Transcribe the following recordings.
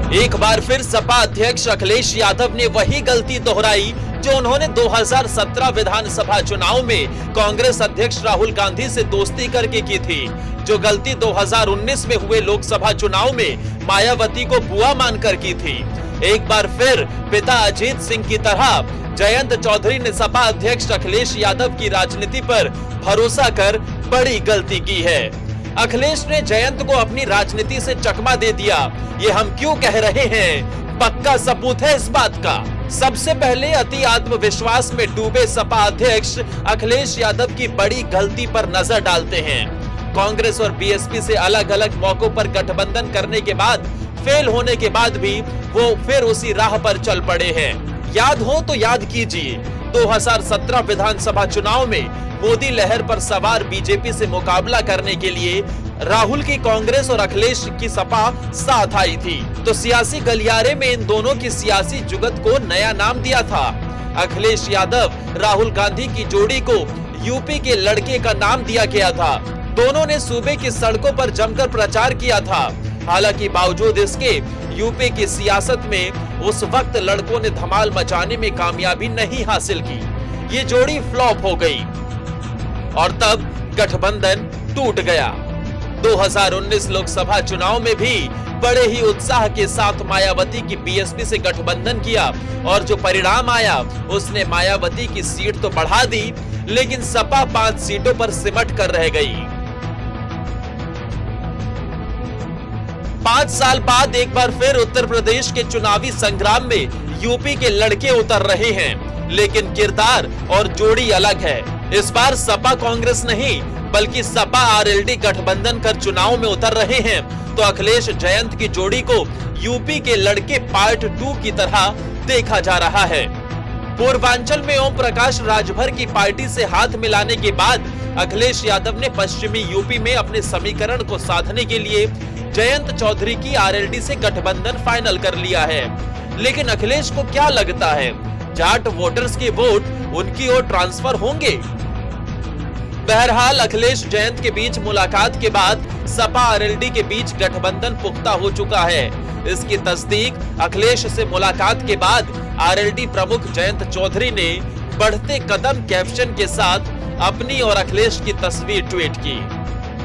एक बार फिर सपा अध्यक्ष अखिलेश यादव ने वही गलती दोहराई जो उन्होंने 2017 विधानसभा चुनाव में कांग्रेस अध्यक्ष राहुल गांधी से दोस्ती करके की थी, जो गलती 2019 में हुए लोकसभा चुनाव में मायावती को बुआ मानकर की थी। एक बार फिर पिता अजीत सिंह की तरह जयंत चौधरी ने सपा अध्यक्ष अखिलेश यादव की राजनीति पर भरोसा कर बड़ी गलती की है। अखिलेश ने जयंत को अपनी राजनीति से चकमा दे दिया। ये हम क्यों कह रहे हैं, पक्का सबूत है इस बात का। सबसे पहले अति आत्मविश्वास में डूबे सपा अध्यक्ष अखिलेश यादव की बड़ी गलती पर नजर डालते हैं। कांग्रेस और बीएसपी से अलग अलग मौकों पर गठबंधन करने के बाद, फेल होने के बाद भी वो फिर उसी राह पर चल पड़े हैं। याद हो तो याद कीजिए, 2017 विधानसभा चुनाव में मोदी लहर पर सवार बीजेपी से मुकाबला करने के लिए राहुल की कांग्रेस और अखिलेश की सपा साथ आई थी, तो सियासी गलियारे में इन दोनों की सियासी जुगत को नया नाम दिया था। अखिलेश यादव राहुल गांधी की जोड़ी को यूपी के लड़के का नाम दिया गया था। दोनों ने सूबे की सड़कों पर जमकर प्रचार किया था। हालांकि बावजूद इसके यूपी की सियासत में उस वक्त लड़कों ने धमाल मचाने में कामयाबी नहीं हासिल की। ये जोड़ी फ्लॉप हो गई और तब गठबंधन टूट गया। 2019 लोकसभा चुनाव में भी बड़े ही उत्साह के साथ मायावती की बीएसपी से गठबंधन किया और जो परिणाम आया उसने मायावती की सीट तो बढ़ा दी, लेकिन सपा 5 सीटों पर सिमट कर रह गई। 5 साल बाद एक बार फिर उत्तर प्रदेश के चुनावी संग्राम में यूपी के लड़के उतर रहे हैं, लेकिन किरदार और जोड़ी अलग है। इस बार सपा कांग्रेस नहीं बल्कि सपा आरएलडी गठबंधन कर चुनाव में उतर रहे हैं, तो अखिलेश जयंत की जोड़ी को यूपी के लड़के पार्ट 2 की तरह देखा जा रहा है। पूर्वांचल में ओम प्रकाश राजभर की पार्टी से हाथ मिलाने के बाद अखिलेश यादव ने पश्चिमी यूपी में अपने समीकरण को साधने के लिए जयंत चौधरी की आरएलडी से गठबंधन फाइनल कर लिया है। लेकिन अखिलेश को क्या लगता है, जाट वोटर्स के वोट उनकी ओर ट्रांसफर होंगे? बहरहाल अखिलेश जयंत के बीच मुलाकात के बाद सपा आरएलडी के बीच गठबंधन पुख्ता हो चुका है। इसकी तस्दीक अखिलेश से मुलाकात के बाद आरएलडी प्रमुख जयंत चौधरी ने बढ़ते कदम कैप्शन के साथ अपनी और अखिलेश की तस्वीर ट्वीट की,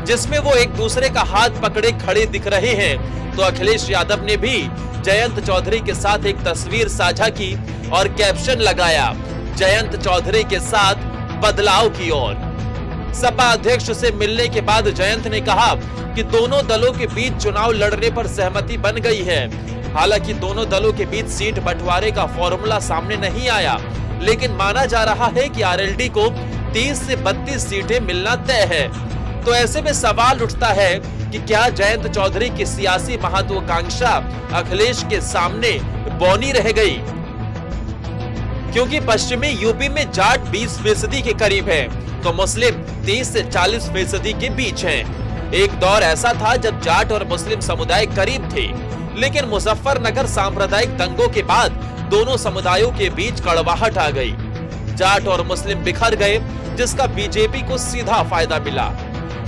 जिसमें वो एक दूसरे का हाथ पकड़े खड़े दिख रहे हैं। तो अखिलेश यादव ने भी जयंत चौधरी के साथ एक तस्वीर साझा की और कैप्शन लगाया, जयंत चौधरी के साथ बदलाव की ओर। सपा अध्यक्ष से मिलने के बाद जयंत ने कहा कि दोनों दलों के बीच चुनाव लड़ने पर सहमति बन गई है। हालांकि दोनों दलों के बीच सीट बंटवारे का फॉर्मूला सामने नहीं आया, लेकिन माना जा रहा है कि आरएलडी को 30 से 32 सीटें मिलना तय है। तो ऐसे में सवाल उठता है कि क्या जयंत चौधरी की सियासी महत्वाकांक्षा अखिलेश के सामने बौनी रह गई? क्योंकि पश्चिमी यूपी में जाट 20% के करीब है, तो मुस्लिम 30 से 40% के बीच हैं। एक दौर ऐसा था जब जाट और मुस्लिम समुदाय करीब थे, लेकिन मुजफ्फरनगर सांप्रदायिक दंगों के बाद दोनों समुदायों के बीच कड़वाहट आ गई। जाट और मुस्लिम बिखर गए, जिसका बीजेपी को सीधा फायदा मिला।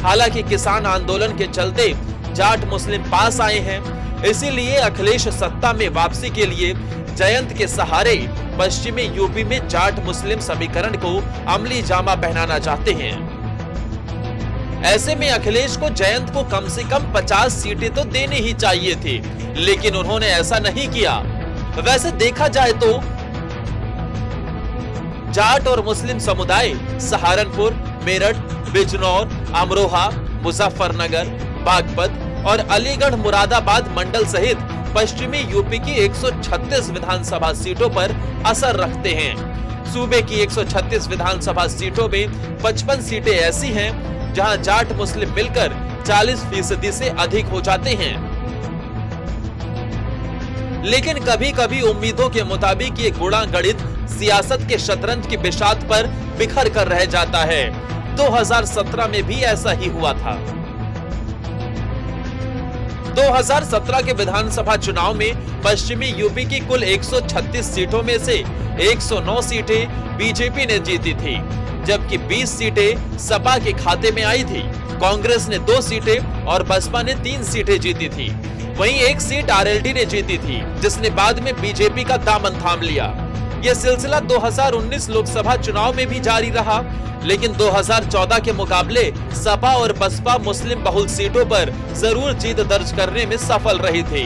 हालांकि किसान आंदोलन के चलते जाट मुस्लिम पास आए हैं, इसीलिए अखिलेश सत्ता में वापसी के लिए जयंत के सहारे पश्चिमी यूपी में जाट मुस्लिम समीकरण को अमली जामा पहनाना चाहते हैं। ऐसे में अखिलेश को जयंत को कम से कम 50 सीटें तो देनी ही चाहिए थी, लेकिन उन्होंने ऐसा नहीं किया। वैसे देखा जाए तो जाट और मुस्लिम समुदाय सहारनपुर, मेरठ, बिजनौर, अमरोहा, मुजफ्फरनगर, बागपत और अलीगढ़ मुरादाबाद मंडल सहित पश्चिमी यूपी की 136 विधानसभा सीटों पर असर रखते हैं। सूबे की 136 विधानसभा सीटों में 55 सीटें ऐसी हैं जहां जाट मुस्लिम मिलकर 40% से अधिक हो जाते हैं। लेकिन कभी कभी उम्मीदों के मुताबिक ये गुणागणित सियासत के शतरंज की बिसात पर बिखर कर रह जाता है। 2017 में भी ऐसा ही हुआ था। 2017 के विधानसभा चुनाव में पश्चिमी यूपी की कुल 136 सीटों में से 109 सीटें बीजेपी ने जीती थी, जबकि 20 सीटें सपा के खाते में आई थी। कांग्रेस ने 2 सीटें और बसपा ने 3 सीटें जीती थी। वहीं एक सीट आरएलडी ने जीती थी, जिसने बाद में बीजेपी का दामन थाम लिया। यह सिलसिला 2019 लोकसभा चुनाव में भी जारी रहा, लेकिन 2014 के मुकाबले सपा और बसपा मुस्लिम बहुल सीटों पर जरूर जीत दर्ज करने में सफल रही थी।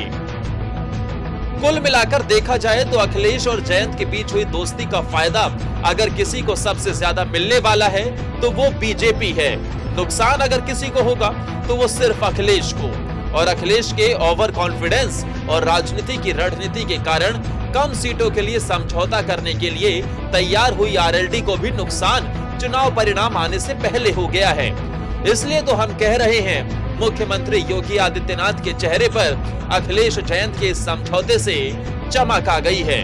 कुल मिलाकर देखा जाए तो अखिलेश और जयंत के बीच हुई दोस्ती का फायदा अगर किसी को सबसे ज्यादा मिलने वाला है तो वो बीजेपी है। नुकसान अगर किसी को होगा तो वो सिर्फ अखिलेश को, और अखिलेश के ओवर कॉन्फिडेंस और राजनीति की रणनीति के कारण कम सीटों के लिए समझौता करने के लिए तैयार हुई आरएलडी को भी नुकसान चुनाव परिणाम आने से पहले हो गया है। इसलिए तो हम कह रहे हैं, मुख्यमंत्री योगी आदित्यनाथ के चेहरे पर अखिलेश जयंत के इस समझौते से चमक आ गई है।